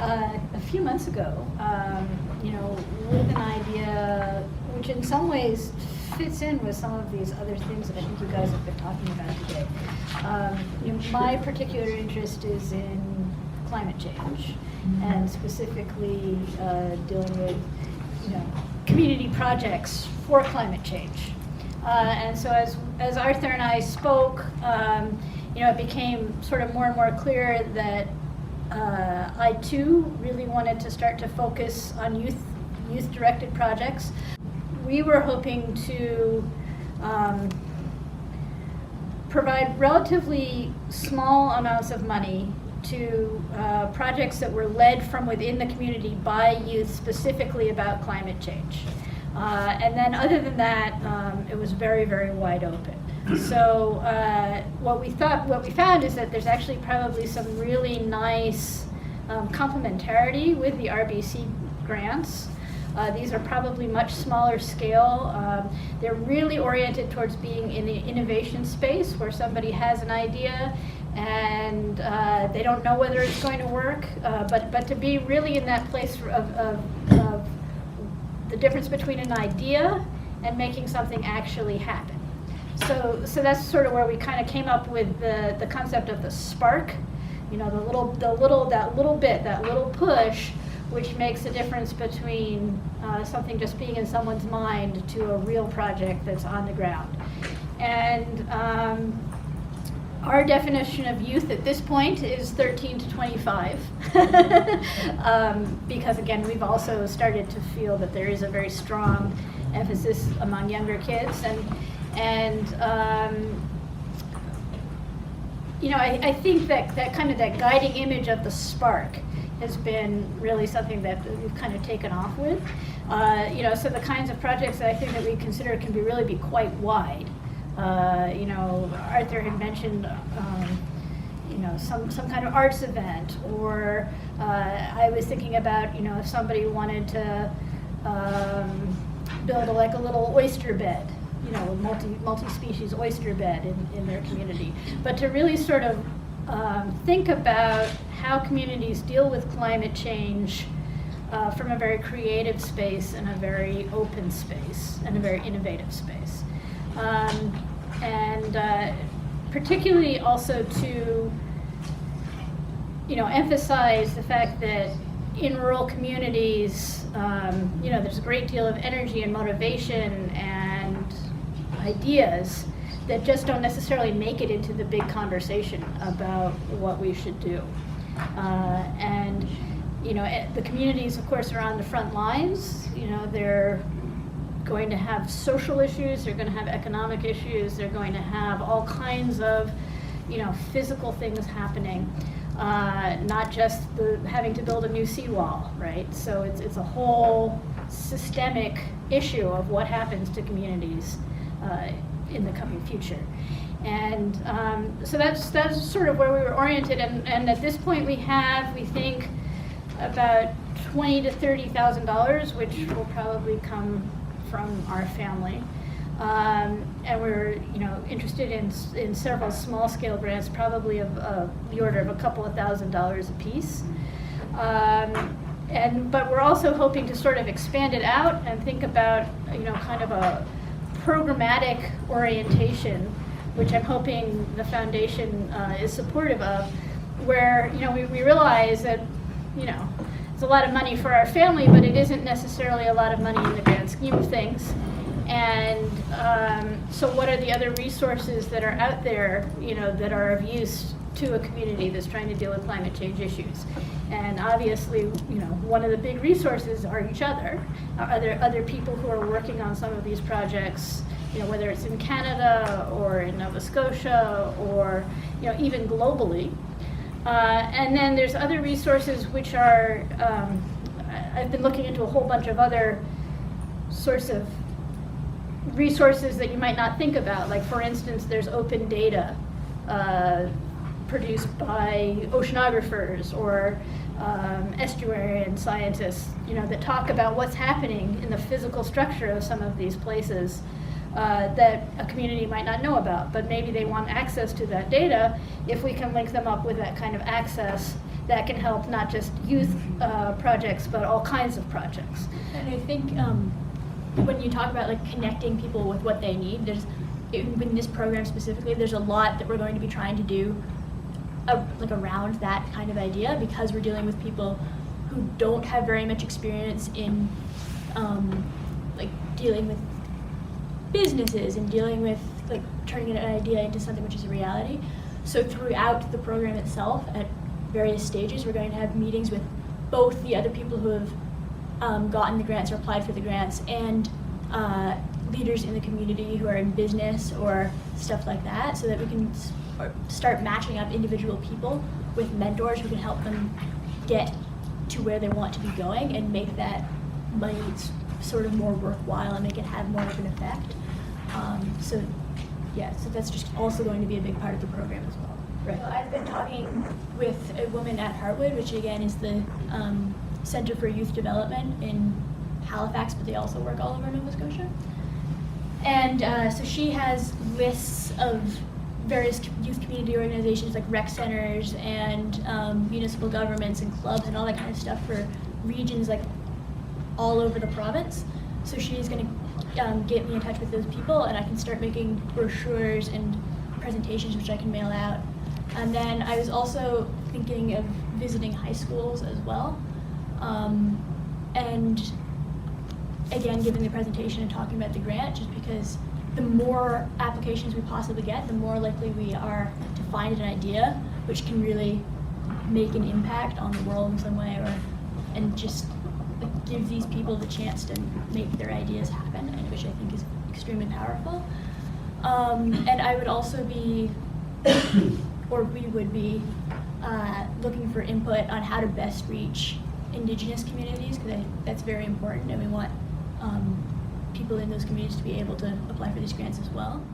a few months ago, with an idea which in some ways fits in with some of these other things that I think you guys have been talking about today. My particular interest is in climate change, and specifically dealing with community projects for climate change. And so as Arthur and I spoke, it became sort of more and more clear that I too really wanted to start to focus on youth-directed projects. We were hoping to provide relatively small amounts of money to projects that were led from within the community by youth, specifically about climate change. And then other than that, it was very, very wide open. So what we found is that there's actually probably some really nice complementarity with the RBC grants. These are probably much smaller scale. They're really oriented towards being in the innovation space where somebody has an idea and they don't know whether it's going to work, but to be really in that place of the difference between an idea and making something actually happen. So that's sort of where we kind of came up with the concept of the spark, that little push, which makes a difference between something just being in someone's mind to a real project that's on the ground. And our definition of youth at this point is 13 to 25, because again, we've also started to feel that there is a very strong emphasis among younger kids, and I think that kind of that guiding image of the spark has been really something that we've kind of taken off with. So the kinds of projects that I think that we consider can really be quite wide. Arthur had mentioned, some kind of arts event, or I was thinking about, if somebody wanted to build a little oyster bed, multi-species oyster bed in their community. But to really sort of think about how communities deal with climate change from a very creative space and a very open space and a very innovative space. And particularly also to emphasize the fact that in rural communities, there's a great deal of energy and motivation and ideas that just don't necessarily make it into the big conversation about what we should do. And the communities, of course, are on the front lines. They're going to have social issues, they're going to have economic issues, they're going to have all kinds of physical things happening, not just having to build a new seawall, right? So it's a whole systemic issue of what happens to communities in the coming future. And so that's sort of where we were oriented, and at this point we think about $20,000 to $30,000, which will probably come from our family, and we're interested in several small-scale grants, probably of the order of a couple of $1,000s a piece. But we're also hoping to sort of expand it out and think about kind of a programmatic orientation, which I'm hoping the foundation is supportive of, where we realize that it's a lot of money for our family, but it isn't necessarily a lot of money in the grand scheme of things. And so what are the other resources that are out there, that are of use to a community that's trying to deal with climate change issues? And obviously, one of the big resources are each other. Are there other people who are working on some of these projects, whether it's in Canada or in Nova Scotia or even globally? And then there's other resources which are, I've been looking into a whole bunch of other sorts of resources that you might not think about. Like, for instance, there's open data produced by oceanographers or estuarian scientists, that talk about what's happening in the physical structure of some of these places that a community might not know about, but maybe they want access to that data. If we can link them up with that kind of access, that can help not just youth projects, but all kinds of projects. And I think when you talk about like connecting people with what they need, in this program specifically, there's a lot that we're going to be trying to do like around that kind of idea, because we're dealing with people who don't have very much experience in like dealing with businesses and dealing with like turning an idea into something which is a reality. So throughout the program itself, at various stages, we're going to have meetings with both the other people who have gotten the grants or applied for the grants, and leaders in the community who are in business or stuff like that, so that we can start matching up individual people with mentors who can help them get to where they want to be going and make that money sort of more worthwhile and make it have more of an effect. So that's just also going to be a big part of the program as well. Right. So I've been talking with a woman at Heartwood, which again is the Center for Youth Development in Halifax, but they also work all over Nova Scotia. And so she has lists of various youth community organizations like rec centers and municipal governments and clubs and all that kind of stuff for regions like all over the province. So she's going to get me in touch with those people, and I can start making brochures and presentations which I can mail out. And then I was also thinking of visiting high schools as well. And again, giving the presentation and talking about the grant, just because the more applications we possibly get, the more likely we are to find an idea which can really make an impact on the world in some way, and just like, give these people the chance to make their ideas happen, and which I think is extremely powerful. And I would also be, or we would be, looking for input on how to best reach Indigenous communities, because I think that's very important, and we want people in those communities to be able to apply for these grants as well.